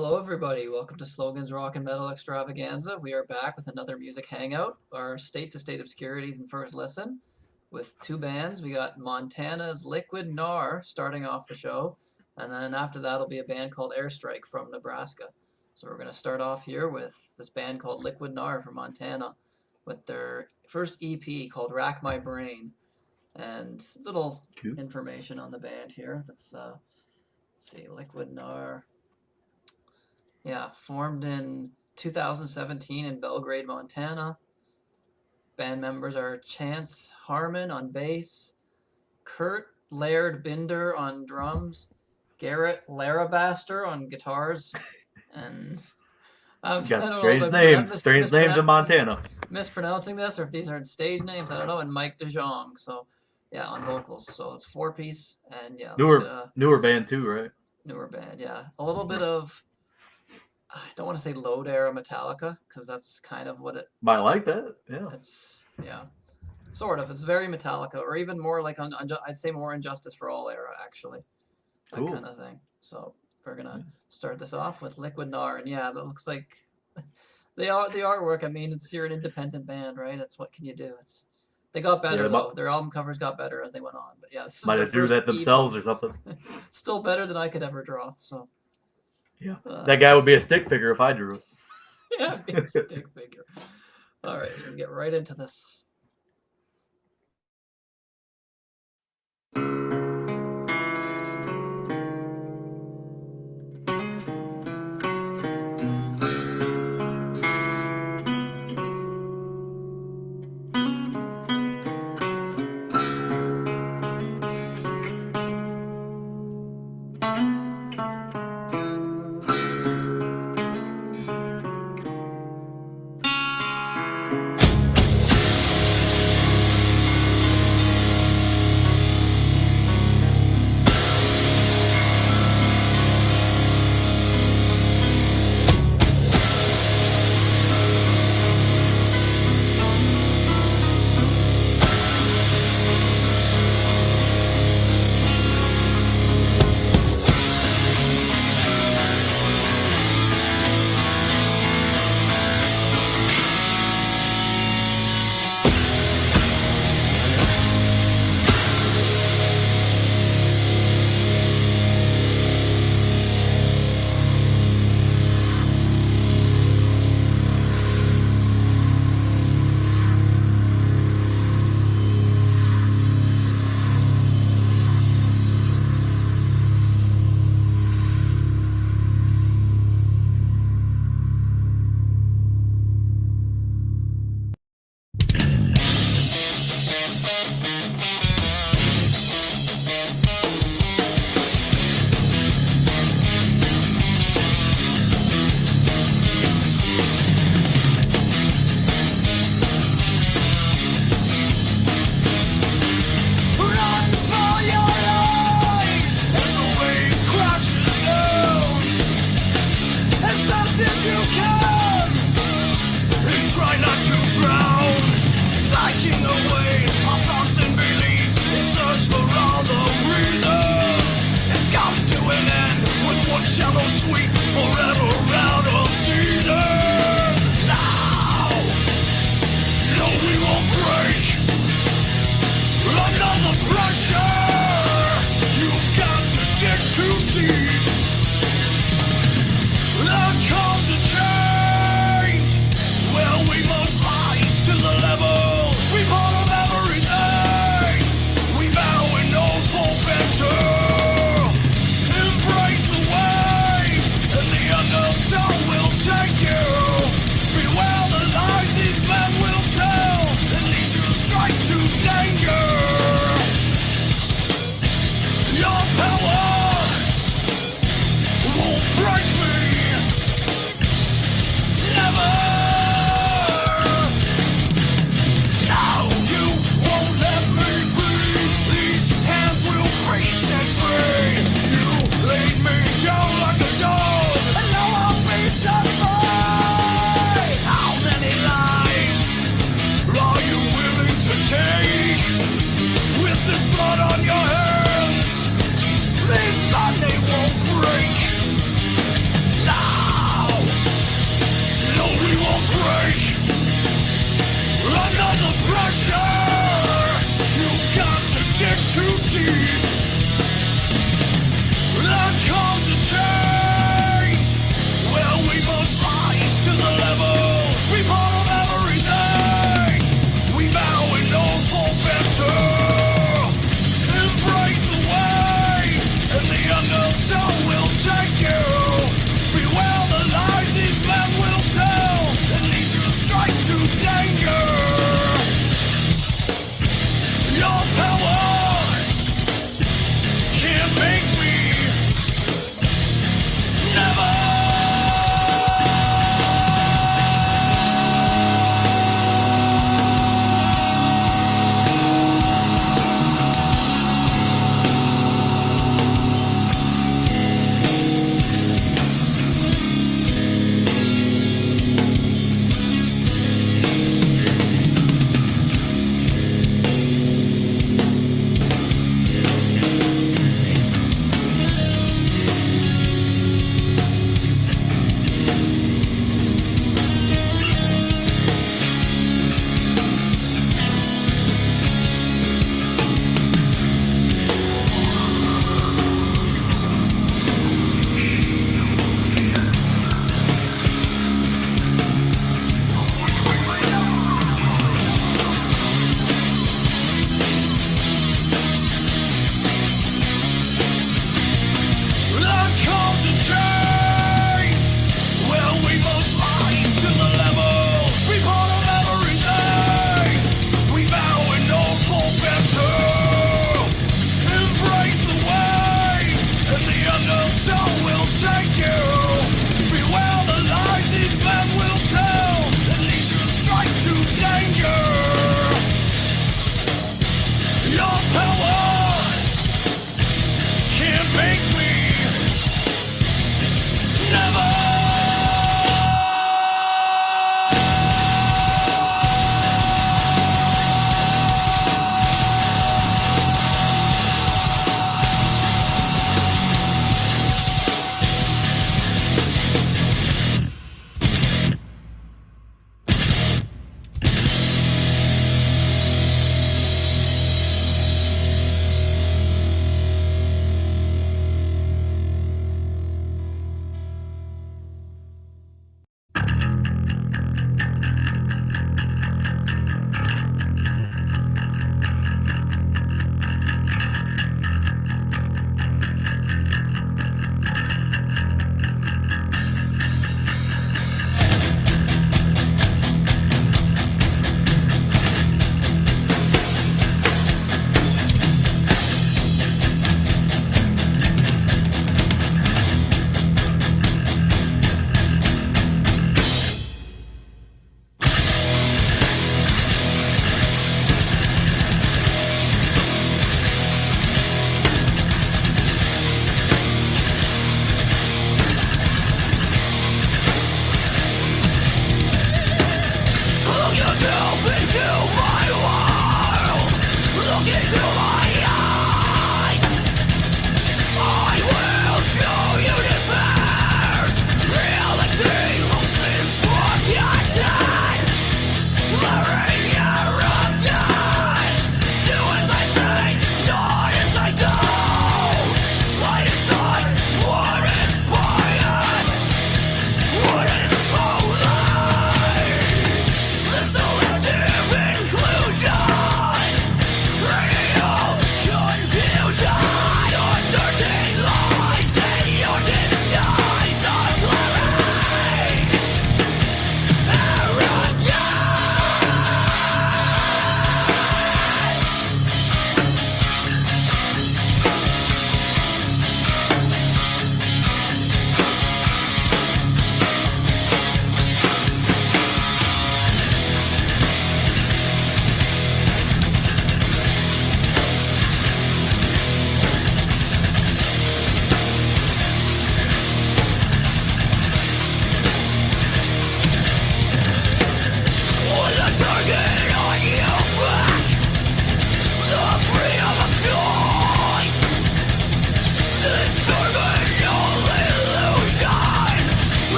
Hello, everybody. Welcome to Slogan's Rock and Metal Extravaganza. We are back with another music hangout, our state-to-state obscurities and first listen, with two bands. We got Montana's Liquid Gnar starting off the show, and then after that will be a band called Airstrike from Nebraska. So we're going to start off here with this band called Liquid Gnar from Montana, with their first EP called Rack My Brain, and little information on the band here. That's let's see, Liquid Gnar. Yeah, formed in 2017 in Belgrade, Montana. Band members are Chance Harmon on bass, Kurt Laird Binder on drums, Garrett Larabaster on guitars, and strange names in Montana. Mispronouncing this, or if these are stage names, I don't know. And Mike DeJong, so yeah, on vocals. So it's 4-piece, and yeah, newer band too, right? Newer band, yeah. A little bit of, I don't want to say load era Metallica, because that's kind of what it might like that. Yeah, it's sort of. It's very Metallica, or even more like I'd say more Injustice for All era, actually, that kind of thing. So we're gonna start this off with Liquid Gnar, and yeah, that looks like the artwork. I mean, you're an independent band, right? It's what can you do? They got better though. Their album covers got better as they went on, but yeah, might have drew that themselves or something. Still better than I could ever draw. So. Yeah, that guy would be a stick figure if I drew it. Yeah, be a stick figure. All right, so we can get right into this. Embrace the way and the unknown.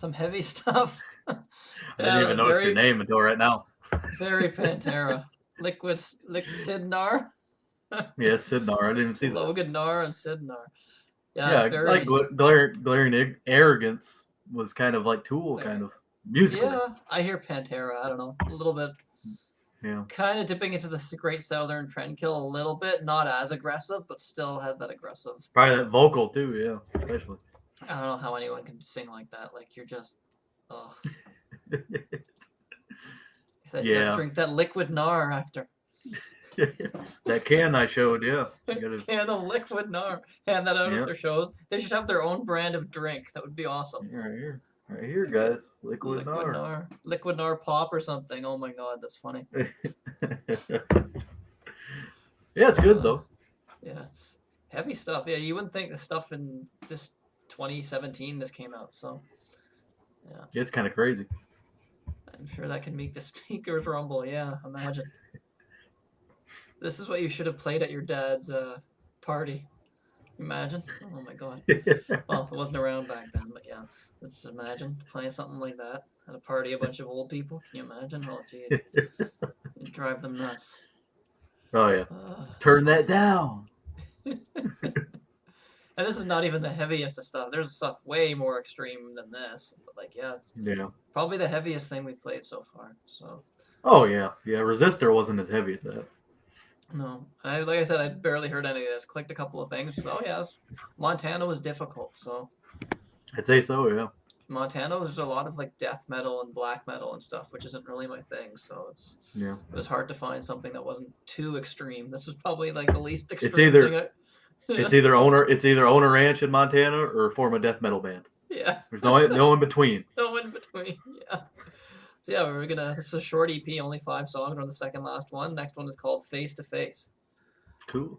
some heavy stuff. I didn't even notice your name until right now. Very Pantera. Sid Gnar. Yeah, Sid Gnar. I didn't even see that. Logan Gnar and Sid Gnar. Yeah, it's very... like glaring arrogance was kind of like Tool, kind of musical. Yeah, I hear Pantera. I don't know, a little bit. Yeah. Kind of dipping into the Great Southern Trendkill a little bit, not as aggressive, but still has that aggressive. Probably that vocal too, yeah, especially. I don't know how anyone can sing like that. Like you're just, oh. You have to drink that liquid Gnar after. That can I showed, yeah. Can of liquid Gnar. Hand that out at their shows. They should have their own brand of drink. That would be awesome. Right here, guys. Liquid Gnar. Liquid Gnar pop or something. Oh my god, that's funny. Yeah, it's good though. Yeah, it's heavy stuff. Yeah, you wouldn't think the stuff in this 2017 this came out, so yeah. It's kind of crazy. I'm sure that can make the speakers rumble. Yeah, imagine. This is what you should have played at your dad's party. Imagine. Oh my god. Well, it wasn't around back then, but yeah. Let's imagine playing something like that at a party, a bunch of old people. Can you imagine? Oh, jeez. You drive them nuts. Oh, yeah. Turn that down. And this is not even the heaviest of stuff. There's stuff way more extreme than this. But like, yeah, it's probably the heaviest thing we've played so far. So. Oh, yeah. Yeah, Resistor wasn't as heavy as that. No, like I said, I barely heard any of this. Clicked a couple of things. Oh yes, Montana was difficult. So I'd say so, yeah. Montana was a lot of like death metal and black metal and stuff, which isn't really my thing. So it was hard to find something that wasn't too extreme. This was probably like the least extreme thing. It's either own a ranch in Montana or form a death metal band. Yeah. There's no in between. No in between. Yeah. So yeah, this is a short EP, only 5 songs. We're on the second last one. Next one is called Face to Face. Cool.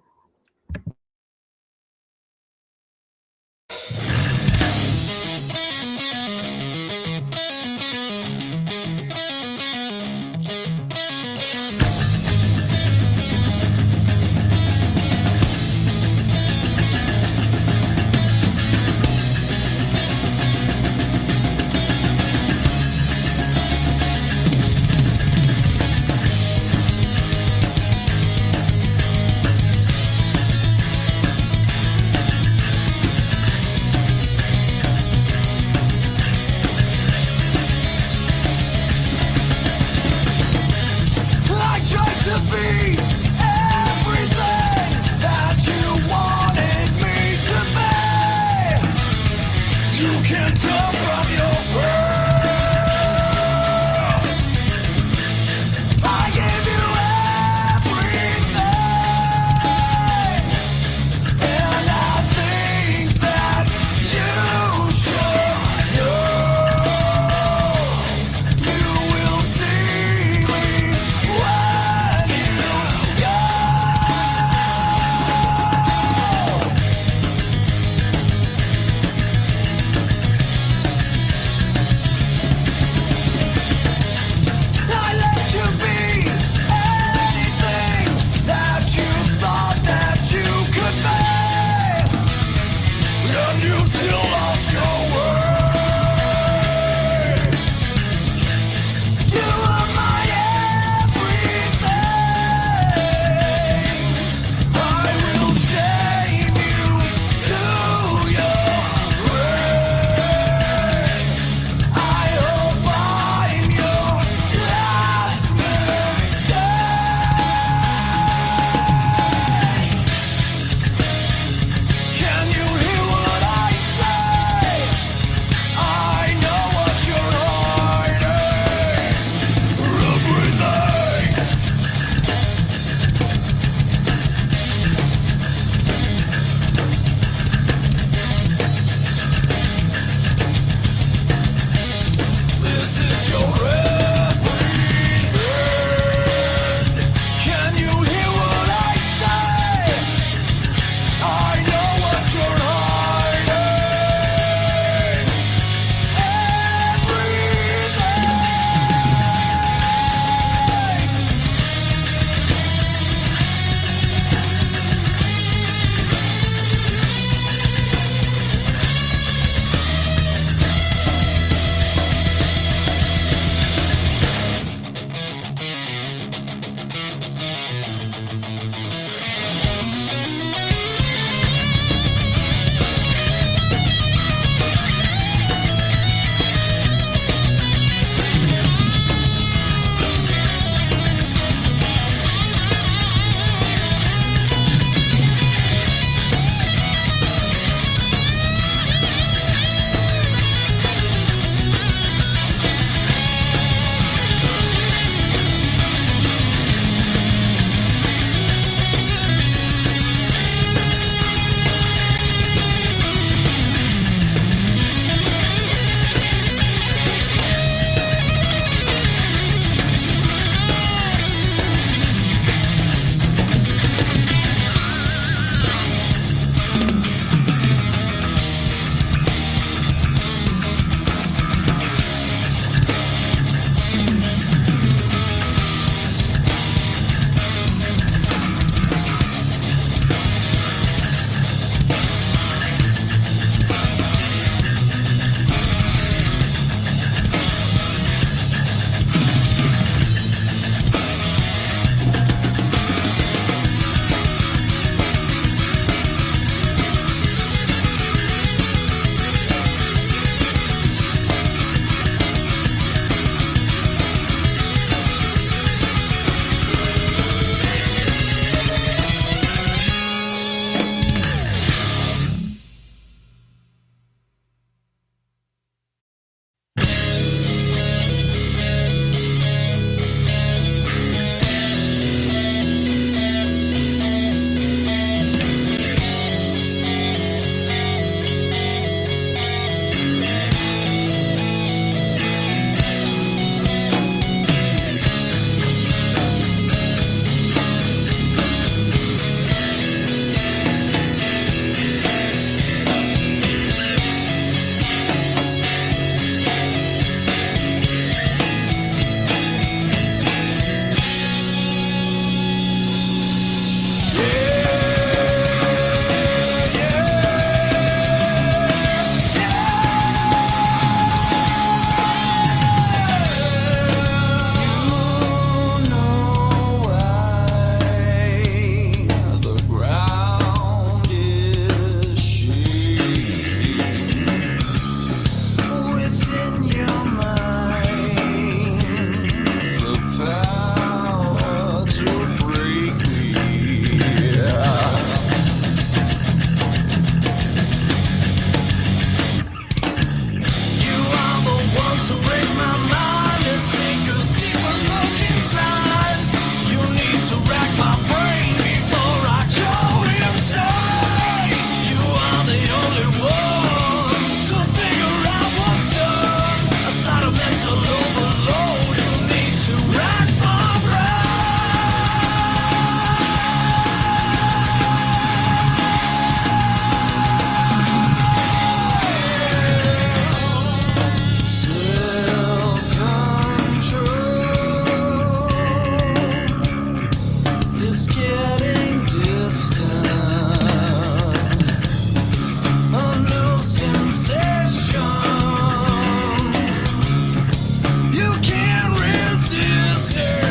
You can't resist it.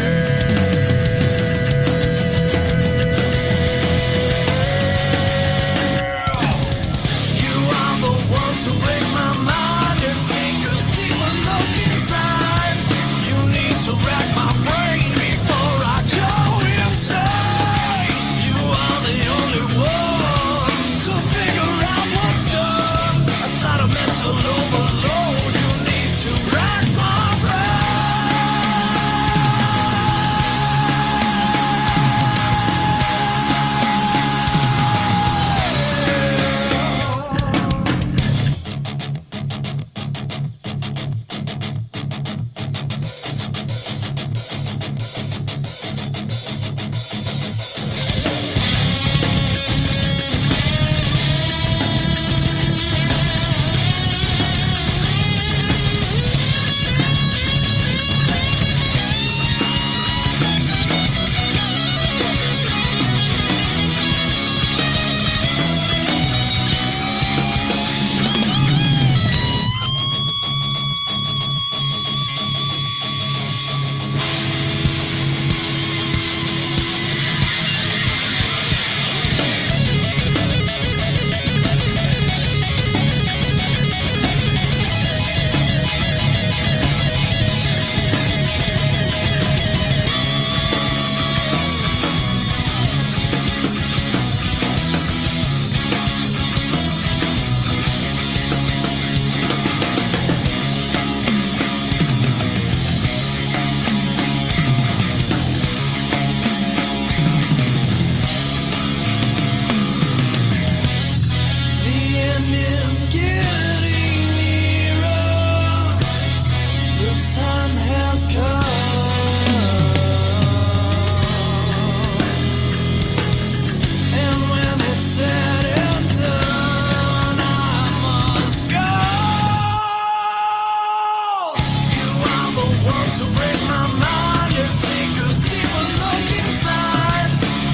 You are the one to break my mind and take a deeper look inside. You need to rack my brain before I go insane. You are the only one to figure out what's done. Aside of mental overload, you need to rack my brain. The end is getting nearer. The time has come. And when it's said and done, I must go. You are the one to break my mind and take a deeper look inside.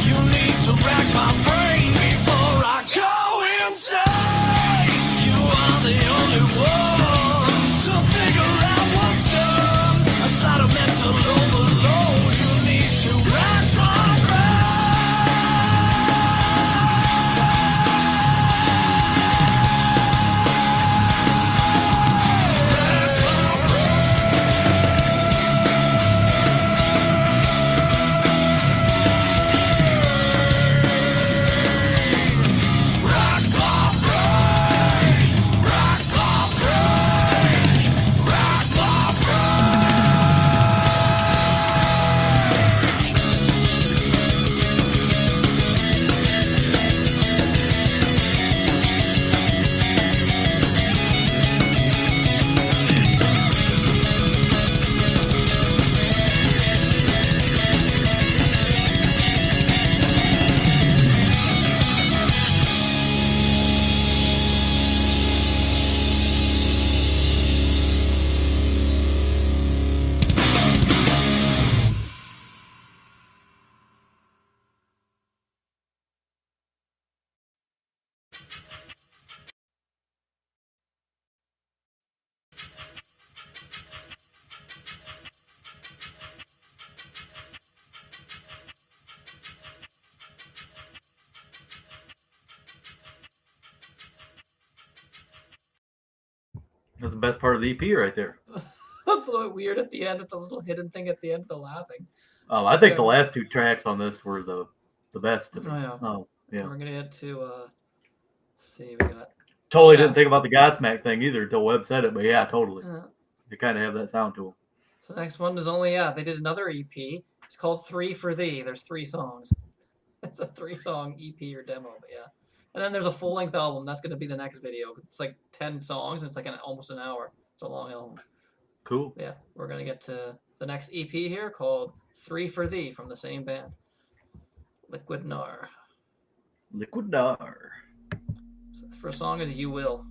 You need to rack my brain before I go insane. You are the only one to figure out what's done. Aside of mental overload, you need to rack my brain. Rack my brain. Rack my brain. Rack my brain. That's the best part of the EP right there. That's a little weird at the end with the little hidden thing at the end of the laughing. I think the last two tracks on this were the best. Oh yeah. Oh yeah. We're gonna get to let's see, we got Totally Yeah. didn't think about the Godsmack thing either until Webb said it, but yeah, totally. uh, They kind of have that sound to them. so next one is only they did another EP. It's called 3 for Thee. There's 3 songs. It's a 3-song EP or demo, but yeah. And then there's a full-length album. That's gonna be the next video. It's like 10 songs. And it's like almost an hour. It's a long album. Cool. Yeah, we're gonna get to the next EP here called 3 for Thee from the same band, Liquid Gnar. Liquid Gnar. So the first song is You Will.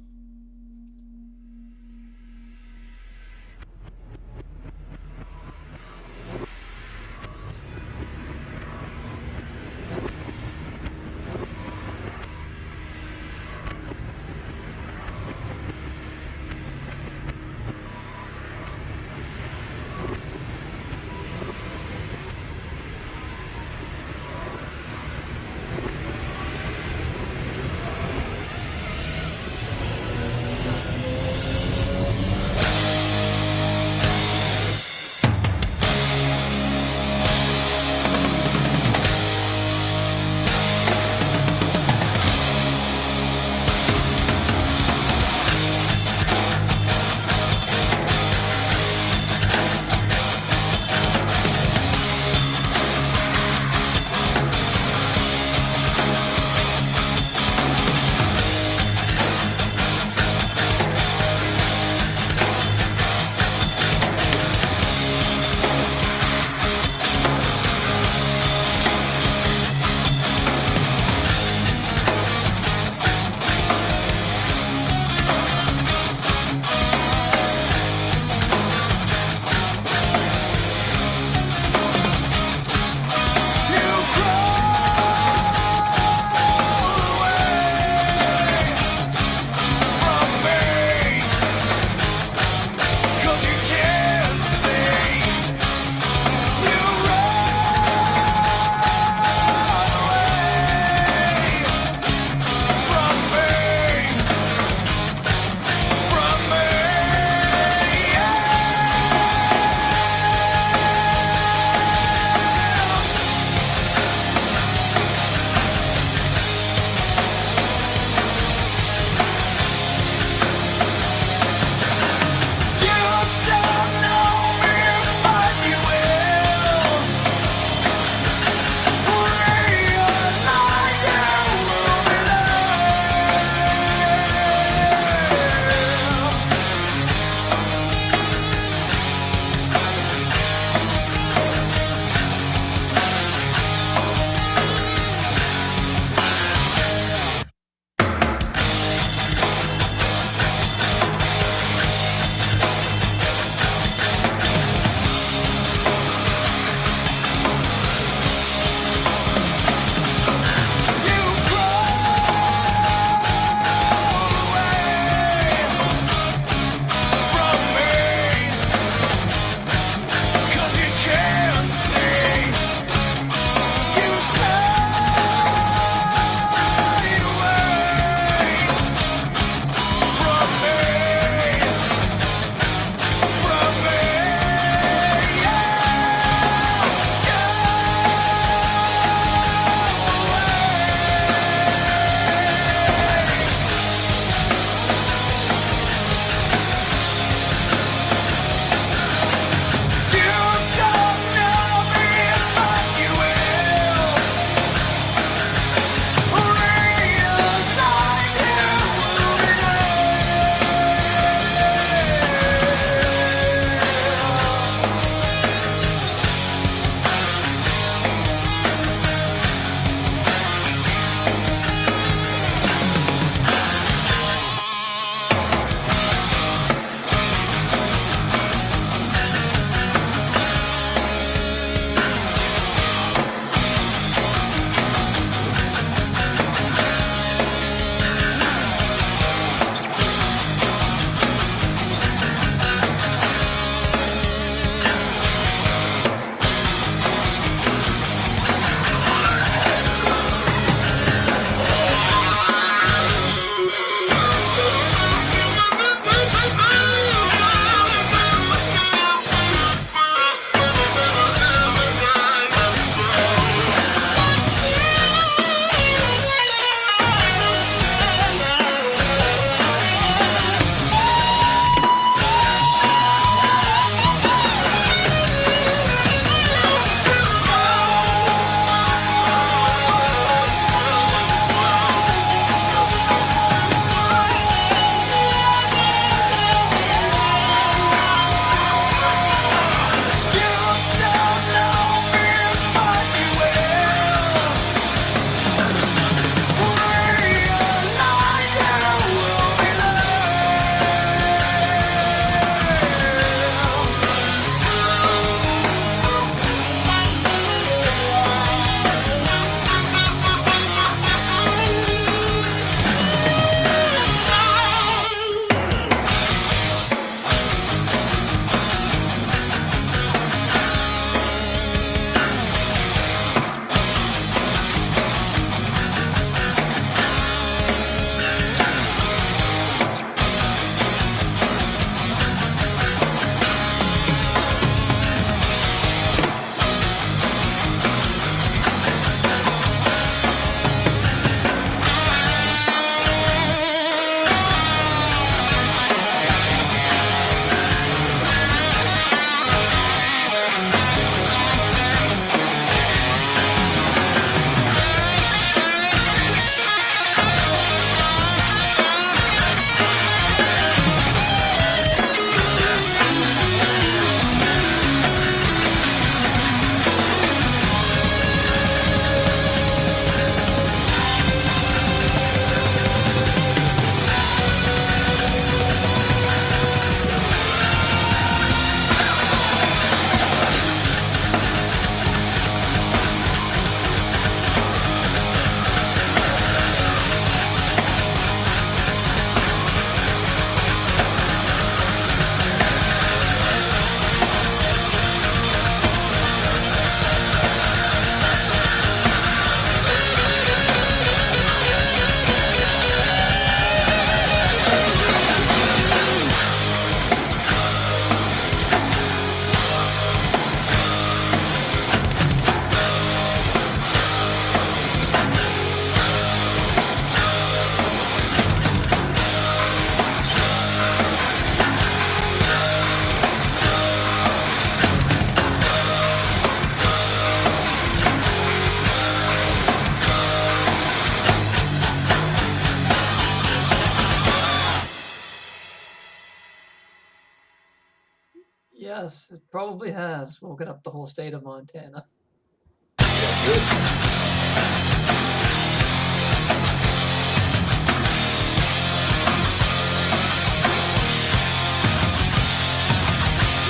Yes, it probably has woken up the whole state of Montana.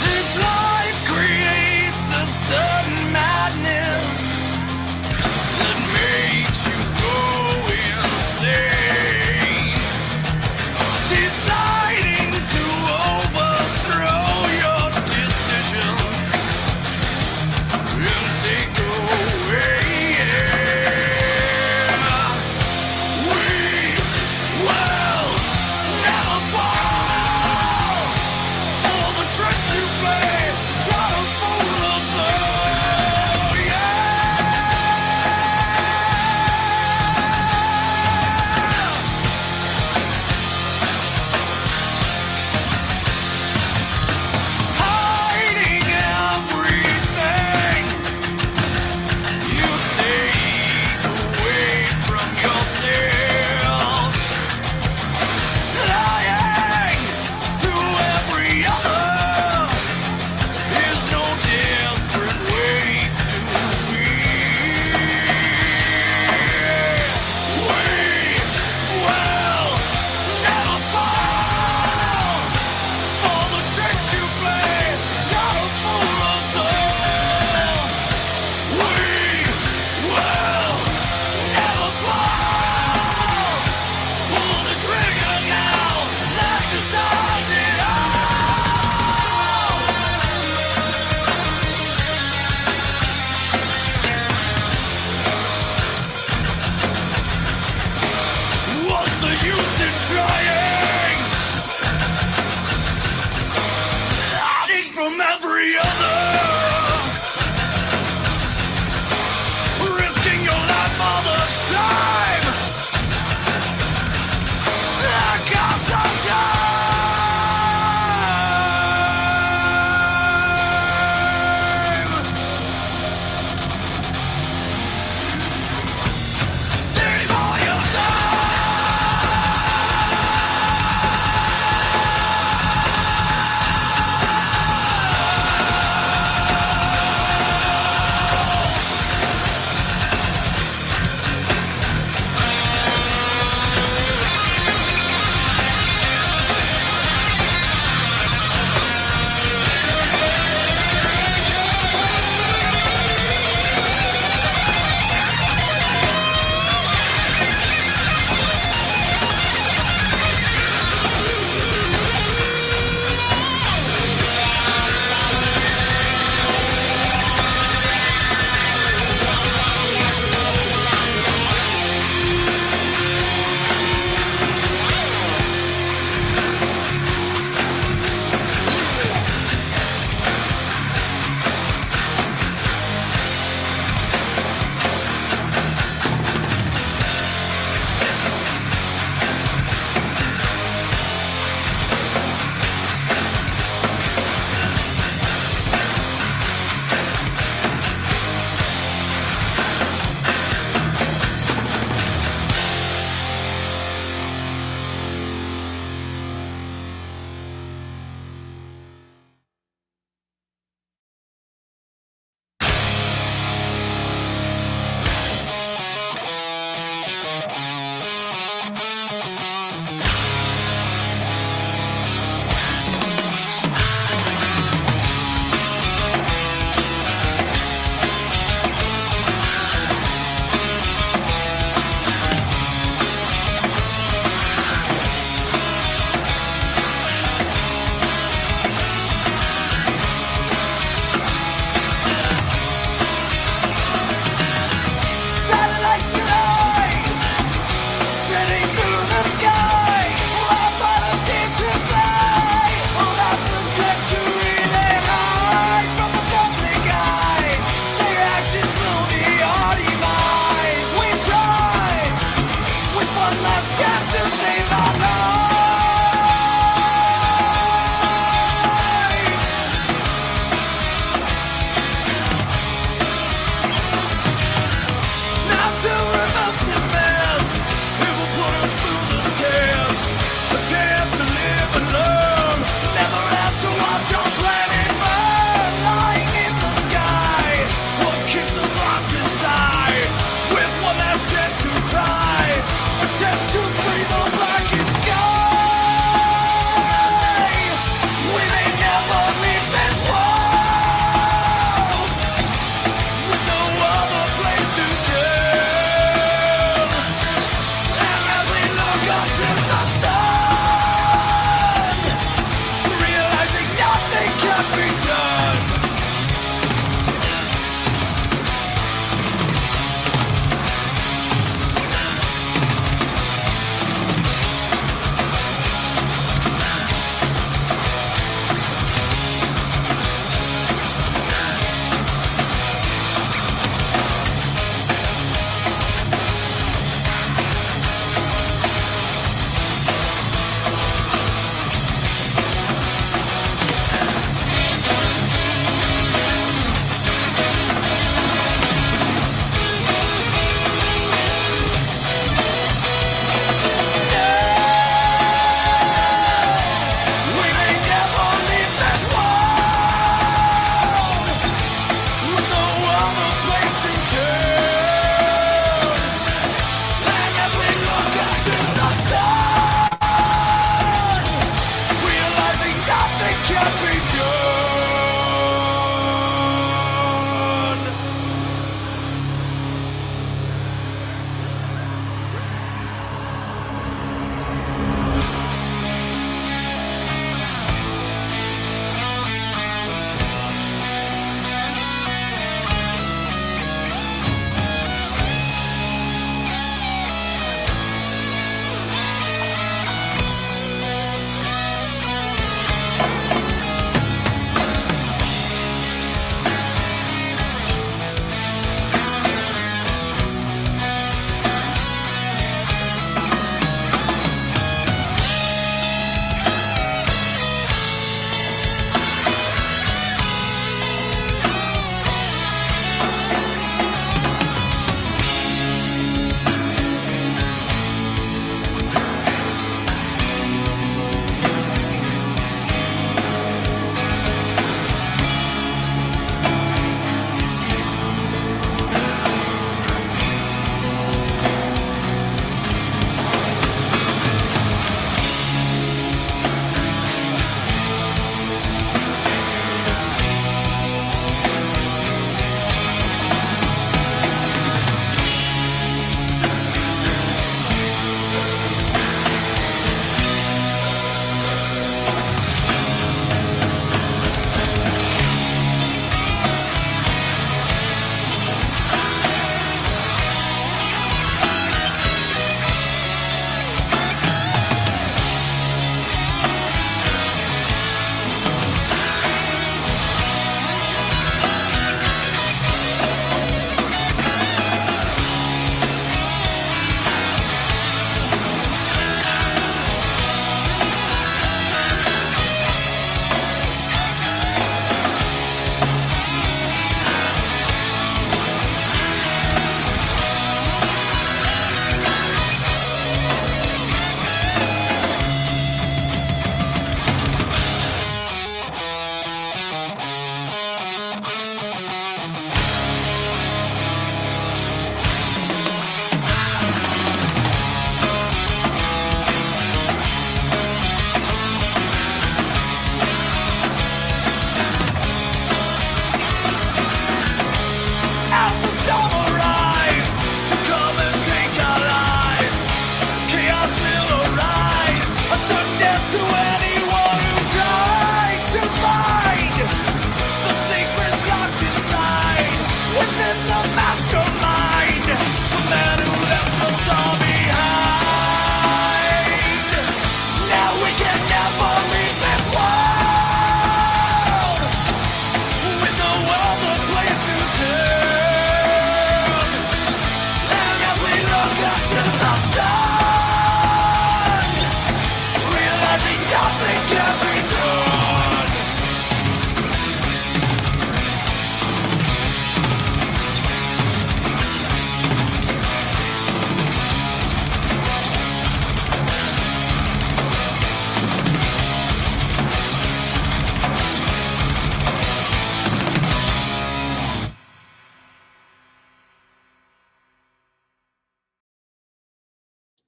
This life creates a sudden madness that makes you go insane. Deciding to overthrow your decisions and take away. We will never fall. All the tricks you play, try to fool us all, hiding everything you take away from yourself, lying to every other is no desperate way to be. We will never fall for the tricks you play, try to fool us all. We will never fall. Pull the trigger now, that decides it all. What's the use in trying? Hiding from every other, risking your life all the time. There comes a time. See for yourself.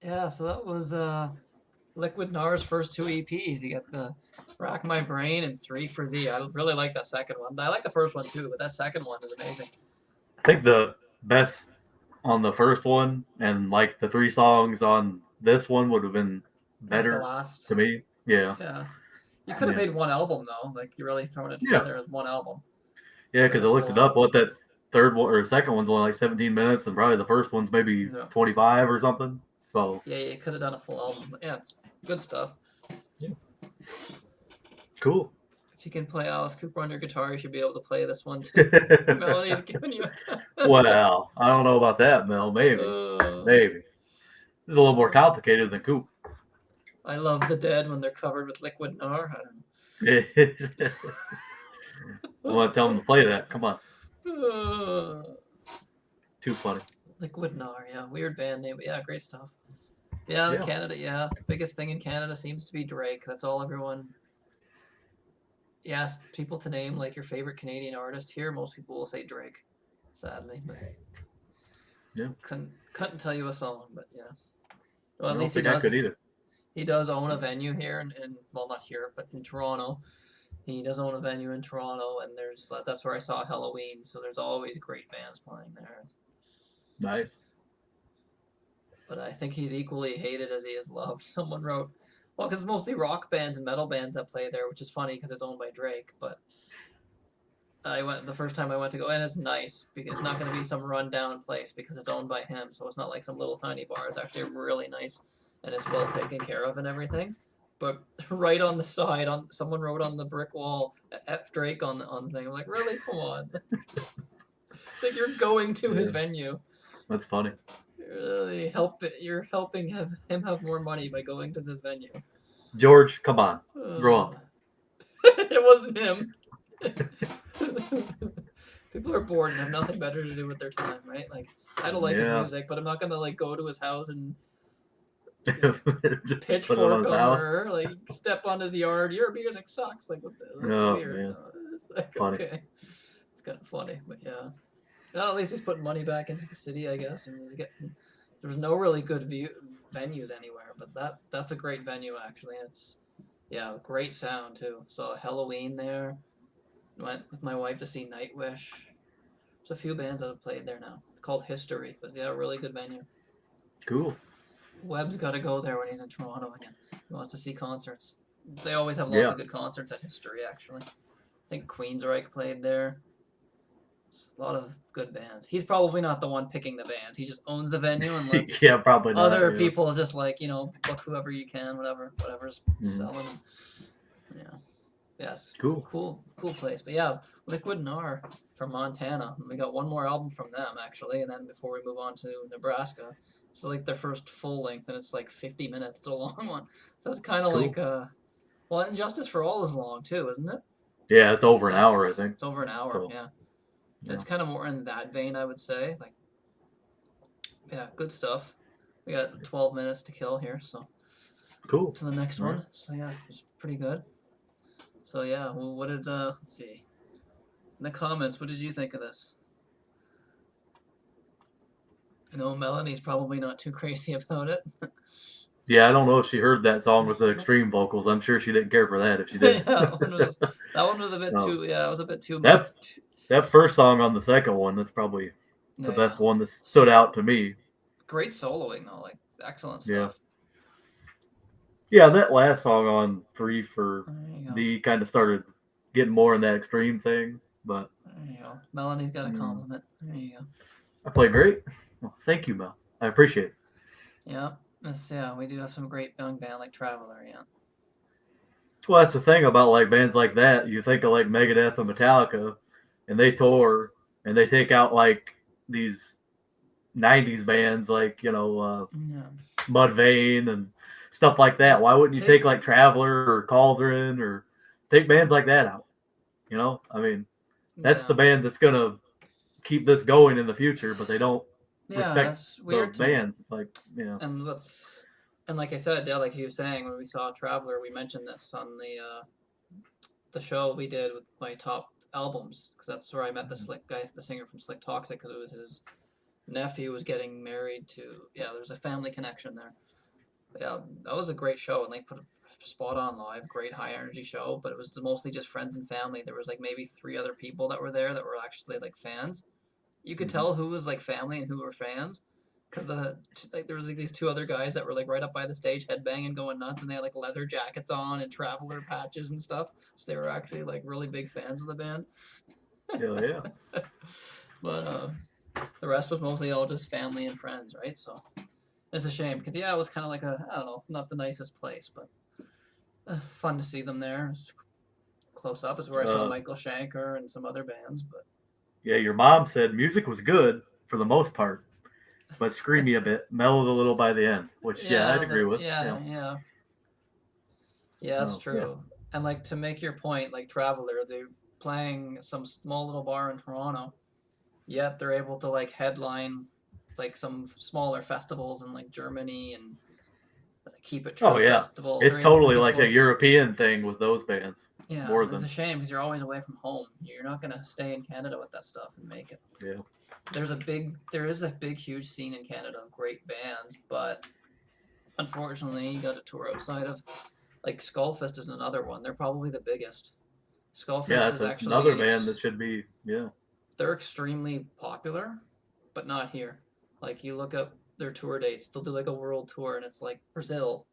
Yeah, so that was Liquid Nar's first two EPs. You got the Rack My Brain and Three for Thee. I really like that second one. I like the first one too, but that second one is amazing. I think the best on the first one and like the 3 songs on this one would have been Like the better last. to me. Yeah. Yeah. You could have Yeah. made one album though, like you really thrown it Yeah. together as one album. Yeah, Like because a I looked full it up. album. What that third one or second one's only like 17 minutes, and probably the first one's maybe No. 25 or something. So Yeah, you could have done a full album. But yeah, it's good stuff. yeah, cool. If you can play Alice Cooper on your guitar, you should be able to play this one too. Melody's giving you. Well, I don't know about that, Mel. Maybe, maybe it's a little more complicated than Coop. I love the Dead when they're covered with Liquid Nar. I don't know. I want to tell them to play that. Come on, Uh, too funny. Liquid Nar, yeah, weird band name, but yeah, great stuff. Yeah, Yeah. Canada, yeah, the biggest thing in Canada seems to be Drake. That's all everyone. You ask people to name like your favorite Canadian artist here, most people will say Drake, sadly. But Yeah. couldn't tell you a song, but yeah. Well, I at don't least he think I does. could either. He does own a venue here, and well, not here, but in Toronto. He does own a venue in Toronto, and that's where I saw Halloween. So there's always great bands playing there. Nice. But I think he's equally hated as he is loved. Someone wrote, well, because it's mostly rock bands and metal bands that play there, which is funny because it's owned by Drake. But I went the first time I went to go, and it's nice because it's not going to be some rundown place because it's owned by him. So it's not like some little tiny bar. It's actually really nice, and it's well taken care of and everything. But right on the side, someone wrote on the brick wall F Drake on the thing. I'm like, really? Come on. It's like you're going to his venue. That's funny. You're helping him have more money by going to this venue. George, come on, grow up. It wasn't him. People are bored and have nothing better to do with their time, right? Like, I don't like his music, but I'm not gonna like go to his house and pitchfork over, like step on his yard. Your music sucks. Like, what the? That's weird. Man. It's like, funny. okay, it's kind of funny, but yeah. Well, at least he's putting money back into the city, I guess, and he's getting. There's no really good venues anywhere, but that's a great venue actually. It's great sound too. Saw Halloween there. Went with my wife to see Nightwish. There's a few bands that have played there now. It's called History, but yeah, a really good venue. Cool. Webb's got to go there when he's in Toronto again. He wants to see concerts. They always have lots of good concerts at History, actually. I think Queensryche played there. A lot of good bands. He's probably not the one picking the bands. He just owns the venue and lets probably not, other people just like, book whoever you can, whatever's selling. Yeah. Yes. Cool place. But yeah, Liquid Nar from Montana. We got one more album from them actually, and then before we move on to Nebraska, it's like their first full length, and it's like 50 minutes. It's a long one. So it's kind of like well, Injustice for All is long too, isn't it? Yeah, it's over an hour, I think. It's over an hour, yeah. It's kind of more in that vein, I would say. Like, yeah, good stuff. We got 12 minutes to kill here, so cool. To the next one. So yeah, it's pretty good. So yeah, well, what did let's see. In the comments, what did you think of this? I know Melanie's probably not too crazy about it. Yeah, I don't know if she heard that song with the extreme vocals. I'm sure she didn't care for that if she did. That one was a bit too. Yeah, it was a bit too much. That first song on the second one, that's probably the best one that stood out to me. Great soloing though, like excellent stuff. Yeah, that last song on 3 for D kind of started getting more in that extreme thing, but there you go. Melanie's got a compliment. There you go. I played great. Well, thank you, Mel. I appreciate it. Yeah, we do have some great young band like Traveler, yeah. Well, that's the thing about like bands like that. You think of like Megadeth and Metallica, and they tour and they take out like these 90s bands like, Mudvayne and stuff like that. Why wouldn't you take like Traveler or Cauldron or take bands like that out? I mean, that's the band that's going to keep this going in the future, but they don't respect those bands. Like, And like I said, like you were saying, when we saw Traveler, we mentioned this on the show we did with my top albums, because that's where I met the Slick guy, the singer from Slick Toxic, because it was his nephew was getting married to, there's a family connection there. Yeah, that was a great show, and they put a spot on live, great high energy show. But it was mostly just friends and family. There was like maybe 3 other people that were there that were actually like fans. You could Hmm. tell who was like family and who were fans, because like there was like these 2 other guys that were like right up by the stage, headbanging, going nuts, and they had like leather jackets on and traveler patches and stuff. So they were actually like really big fans of the band. Hell yeah. But the rest was mostly all just family and friends, right? So it's a shame because yeah, it was kind of like I don't know, not the nicest place, but fun to see them there. It's close up. It's where I saw Uh, Michael Schenker and some other bands, but yeah, your mom said music was good for the most part, but screamy a bit, mellowed a little by the end, which yeah, I'd yeah, agree with. yeah, Yeah. yeah, yeah, that's Oh yeah. true. And like to make your point, like Traveler, they're playing some small little bar in Toronto, yet they're able to like headline like some smaller festivals in like Germany and Keep It Oh True yeah. festival. They're It's able to totally get like a booked. European thing with those bands, Yeah, more it's than a shame because you're always away from home. You're not gonna stay in Canada with that stuff and make it. yeah. There is a big, huge scene in Canada of great bands, but unfortunately, you got to tour outside of like Skullfist is another one. They're probably the biggest. Yeah, Skullfist is that's another actually band that should be. Yeah. they're extremely popular, but not here. Like you look up their tour dates, they'll do like a world tour, and it's like Brazil,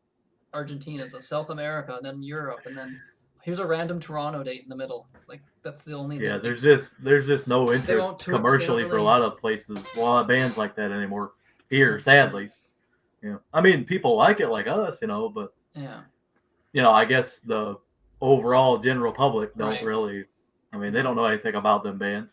Argentina, so South America, and then Europe, and then here's a random Toronto date in the middle. It's like that's the only Yeah, thing you there's just no they interest won't tour. They don't commercially for a really. lot of places, a lot of bands like that anymore. Here, That's true. sadly. Yeah. I mean, people like it like us, but Yeah. I guess the overall general public don't Right. really. I mean, they don't No. know anything about them bands.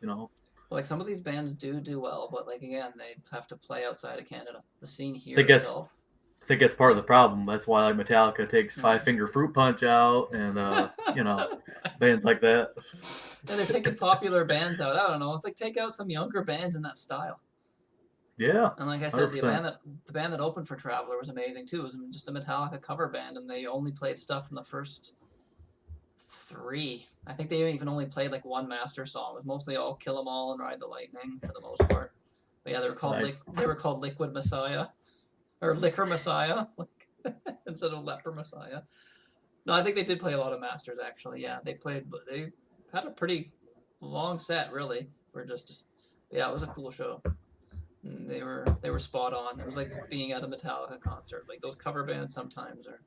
Like some of these bands do well, but like again, they have to play outside of Canada. The scene I here think that's itself. I think that's part of the Like, problem. That's why like Metallica takes yeah. Five Finger Fruit Punch out, and bands like that. And they're taking popular bands out. I don't know. It's like take out some younger bands in that style. Yeah, And like I hundred said, percent. the band that opened for Traveler was amazing too. It was just a Metallica cover band, and they only played stuff from the first 3. I think they even only played like one master song. It was mostly all Kill 'Em All and Ride the Lightning for the most part. But yeah, Nice. they were called Liquid Messiah or Liquor Messiah instead of Leper Messiah. No, I think they did play a lot of masters actually. Yeah, they had a pretty long set really. For just yeah, it was a cool show. And they were spot on. It was like being at a Metallica concert. Like those cover bands sometimes are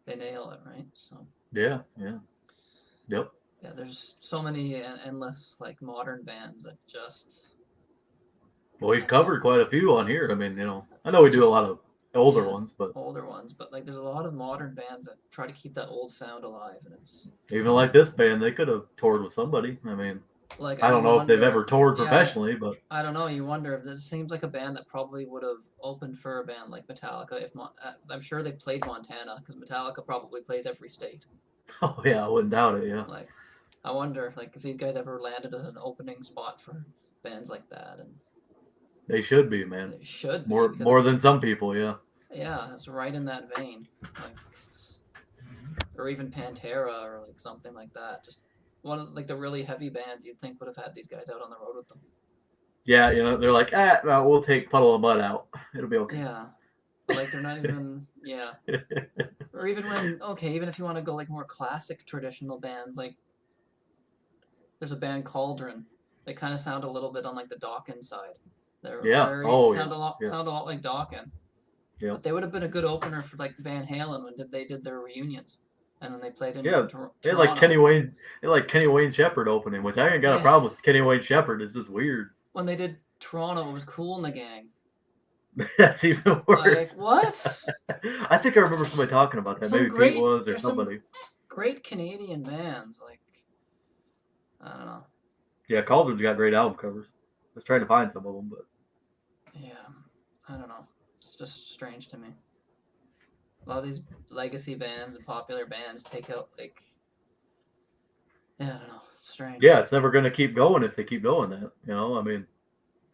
they nail it, right? So Yeah, yeah, yep. yeah, there's so many endless like modern bands that just Well, we've I don't know. covered quite a few on here. I mean, I know Well, we do a just lot of older yeah, ones, but older ones, but like there's a lot of modern bands that try to keep that old sound alive, and it's even like this band, they could have toured with somebody. I mean, like I don't you know if they've wonder. ever toured Yeah, professionally, but I don't know. You wonder if this seems like a band that probably would have opened for a band like Metallica. I'm sure they played Montana because Metallica probably plays every state. oh yeah, I wouldn't doubt it. Yeah, Like I wonder if these guys ever landed as an opening spot for bands like that, and they should be, man. they should be More because than some people. Yeah. yeah, it's right in that vein. Like or even Pantera or like something like that. Just one of like the really heavy bands you'd think would have had these guys out on the road with them. Yeah, they're like, well, we'll take Puddle of Mud out. It'll be okay. Yeah, but like they're not even yeah. Or even when okay, even if you want to go like more classic traditional bands, like there's a band Cauldron. They kind of sound a little bit on like the Dawkins side. They're Yeah. very Oh yeah. Yeah. sound a lot like Dawkins. Yeah. But they would have been a good opener for like Van Halen when they did their reunions, and when they played in Yeah. They had like Toronto. Kenny Wayne Shepherd opening, which I ain't got a Yeah, problem with Kenny Wayne Shepherd. It's just weird. when they did Toronto, it was Cool in the Gang. That's even worse. Like what? I think I remember somebody talking about that. Some Maybe Pete was or there's some somebody. great Canadian bands. Like I don't know. Yeah, Cauldron's got great album covers. I was trying to find some of them, but Yeah, I don't know. It's just strange to me. A lot of these legacy bands and popular bands take out like yeah, I don't know. It's strange. yeah, it's never going to keep going if they keep doing that. I mean,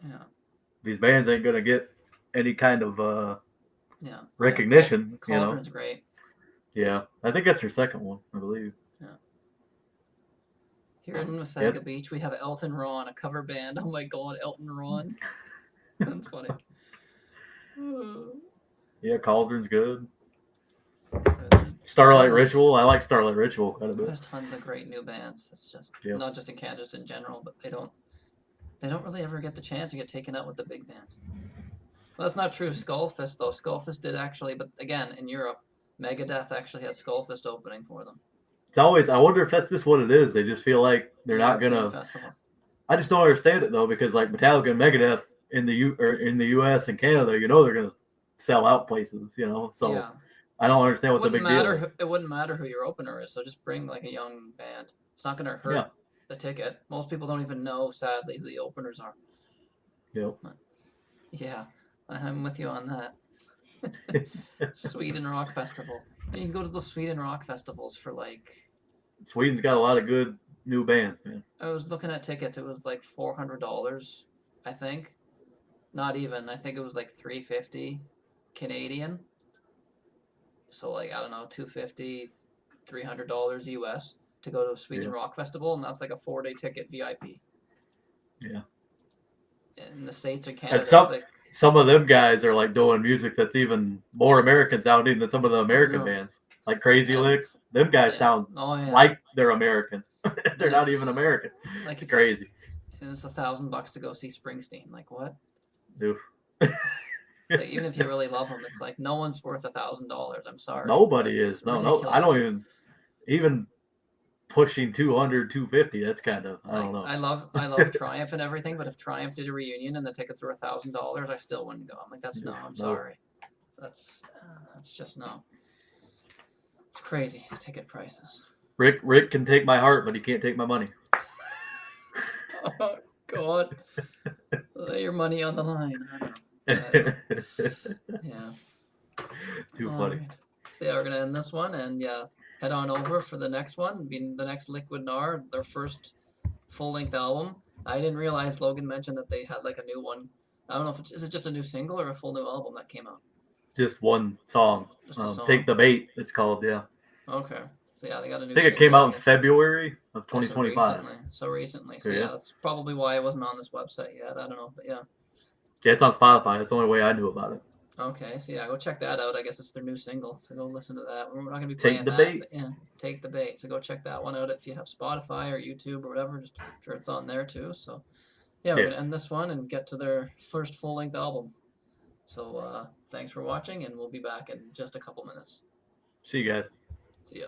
Yeah, these bands ain't going to get any kind of yeah. recognition. Cauldron's great. Yeah, I think that's their second one, I believe. Yeah. Here in Wasaga Yes. Beach, we have Elton Ron, a cover band. Oh my God, Elton Ron. That's funny. Yeah, Cauldron's good. Starlight Ritual. I like Starlight Ritual quite a bit. There's tons of great new bands. It's just Yeah. not just in Canada, just in general, but they don't really ever get the chance to get taken out with the big bands. Well, that's not true. Skullfist though. Skullfist did actually, but again in Europe, Megadeth actually had Skullfist opening for them. It's always. I wonder if that's just what it is. They just feel like they're not European gonna. festival. I just don't understand it though, because like Metallica and Megadeth in the U.S. and Canada, you know they're gonna sell out places. You know, so Yeah. I don't understand what the big deal is. It wouldn't matter who your opener is. So just bring like a young band. It's not gonna hurt Yeah. the ticket. Most people don't even know, sadly, who the openers are. Yep. Yeah, I'm with you on that. Sweden Rock Festival. You can go to the Sweden Rock Festivals for like. Sweden's got a lot of good new bands, man. I was looking at tickets. It was like $400, I think. Not even. I think it was like $350 Canadian. So like I don't know, $250, $300 US to go to a Sweden Rock Festival, and that's like a 4-day ticket VIP. Yeah. In the States or Canada, And some of them guys are like doing music that's even more American sounding than some of the American bands, like Crazy Licks. Them guys sound like they're American. They're not even American. Like it's crazy. And it's $1,000 to go see Springsteen. Like what? Oof. Like, even if you really love them, it's like no one's worth $1,000. I'm sorry. Nobody That's is. No, ridiculous. I don't even pushing 200, 250. That's kind of I don't know. I love Triumph and everything, but if Triumph did a reunion and the tickets were $1,000, I still wouldn't go. I'm like, that's no. I'm sorry. That's just no. It's crazy, the ticket prices. Rick can take my heart, but he can't take my money. Oh God! Lay your money on the line. Yeah. Too funny. Right. So yeah, we're gonna end this one, and yeah, head on over for the next one. Being the next Liquid Gnar, their first full-length album. I didn't realize Logan mentioned that they had like a new one. I don't know if is it just a new single or a full new album that came out. Just one song. Just a song. Take the Bait. It's called. Yeah. Okay. So yeah, they got a new. I think it came out in February of 2025. So recently. So yeah, that's probably why it wasn't on this website yet. I don't know, but yeah. Yeah, it's on Spotify. That's the only way I knew about it. Okay, so yeah, go check that out. I guess it's their new single, so go listen to that. We're not gonna be playing Take the Bait. But yeah, Take the Bait. So go check that one out if you have Spotify or YouTube or whatever. Just I'm sure it's on there too. So yeah, we're gonna end this one and get to their first full-length album. So thanks for watching, and we'll be back in just a couple minutes. See you guys. See ya.